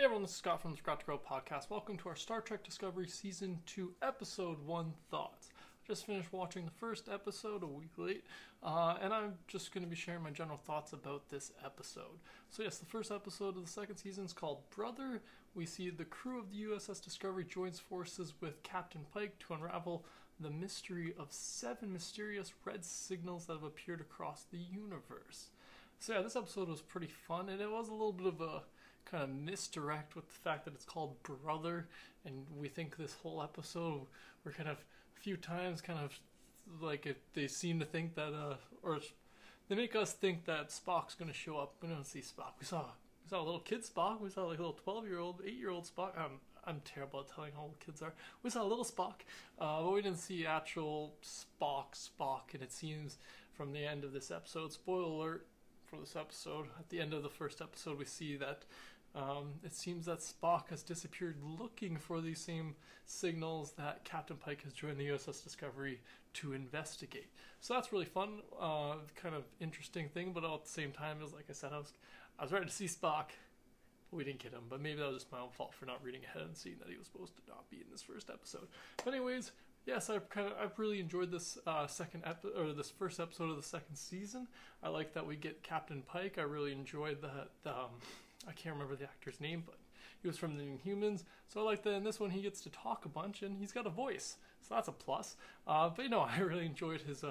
Hey everyone, this is Scott from the Scott to Grow podcast. Welcome to our Star Trek Discovery Season 2, Episode 1 Thoughts. Just finished watching the first episode a week late, and I'm just going to be sharing my general thoughts about this episode. So yes, the first episode of the second season is called Brother. We see the crew of the USS Discovery joins forces with Captain Pike to unravel the mystery of 7 mysterious red signals that have appeared across the universe. So yeah, this episode was pretty fun, and it was a little bit of a kind of misdirect with the fact that it's called Brother, and we think this whole episode, we're kind of a few times kind of like they seem to think that or they make us think that Spock's going to show up. We don't see Spock. We saw a little kid Spock. We saw like a little 12-year-old, 8-year-old Spock. I'm terrible at telling how old kids are. We saw a little Spock, but we didn't see actual Spock, and it seems from the end of this episode, spoiler alert for this episode, at the end of the first episode we see that it seems that Spock has disappeared looking for these same signals that Captain Pike has joined the USS Discovery to investigate. So that's really fun, kind of interesting thing, but at the same time, as like I said, I was ready to see Spock, but we didn't get him. But maybe that was just my own fault for not reading ahead and seeing that he was supposed to not be in this first episode. But anyways, yes, I've really enjoyed this this first episode of the second season. I like that we get Captain Pike. I really enjoyed that. I can't remember the actor's name, but he was from the Inhumans. So I like that in this one he gets to talk a bunch and he's got a voice, so that's a plus. But you know, I really enjoyed his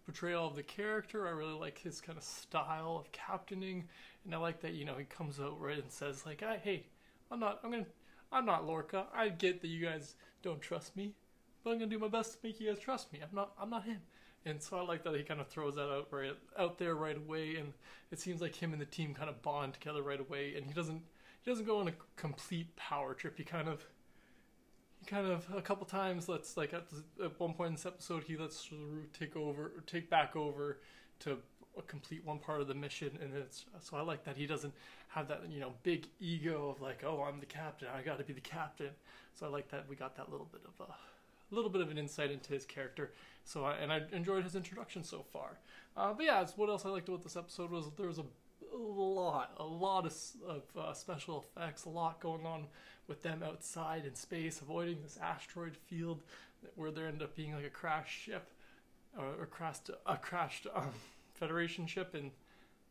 portrayal of the character. I really like his kind of style of captaining, and I like that, you know, he comes out right and says like, "Hey, I'm not Lorca. I get that you guys don't trust me, but I'm gonna do my best to make you guys trust me. I'm not him." And so I like that he kind of throws that out there right away, and it seems like him and the team kind of bond together right away. And he doesn't go on a complete power trip. He kind of a couple times lets, like at one point in this episode, he lets Saru take back over to complete one part of the mission, and so I like that he doesn't have that, you know, big ego of like, oh, I'm the captain, I got to be the captain. So I like that we got that little bit of an insight into his character. So I enjoyed his introduction so far. But yeah, what else I liked about this episode was there was a lot of special effects, a lot going on with them outside in space, avoiding this asteroid field where there ended up being like a crashed ship, or a crashed Federation ship, and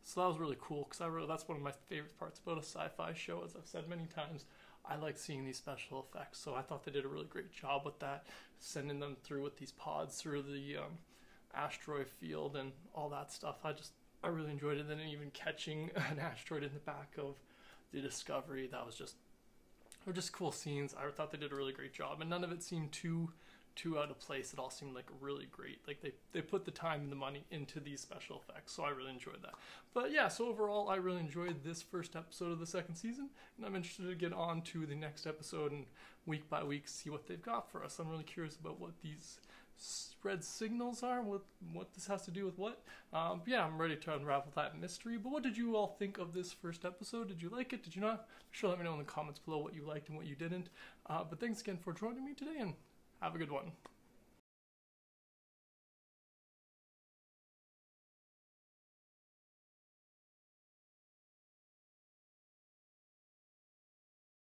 so that was really cool because that's one of my favorite parts about a sci-fi show. As I've said many times, I like seeing these special effects, so I thought they did a really great job with that, sending them through with these pods through the asteroid field and all that stuff. I really enjoyed it. And then even catching an asteroid in the back of the Discovery, that was just cool scenes. I thought they did a really great job, and none of it seemed too out of place. It all seemed like really great. Like they put the time and the money into these special effects, so I really enjoyed that. But yeah, so overall I really enjoyed this first episode of the second season, and I'm interested to get on to the next episode and week by week see what they've got for us. I'm really curious about what these red signals are, what this has to do with what. Yeah, I'm ready to unravel that mystery. But what did you all think of this first episode? Did you like it? Did you not? Sure, let me know in the comments below what you liked and what you didn't. But thanks again for joining me today, and have a good one.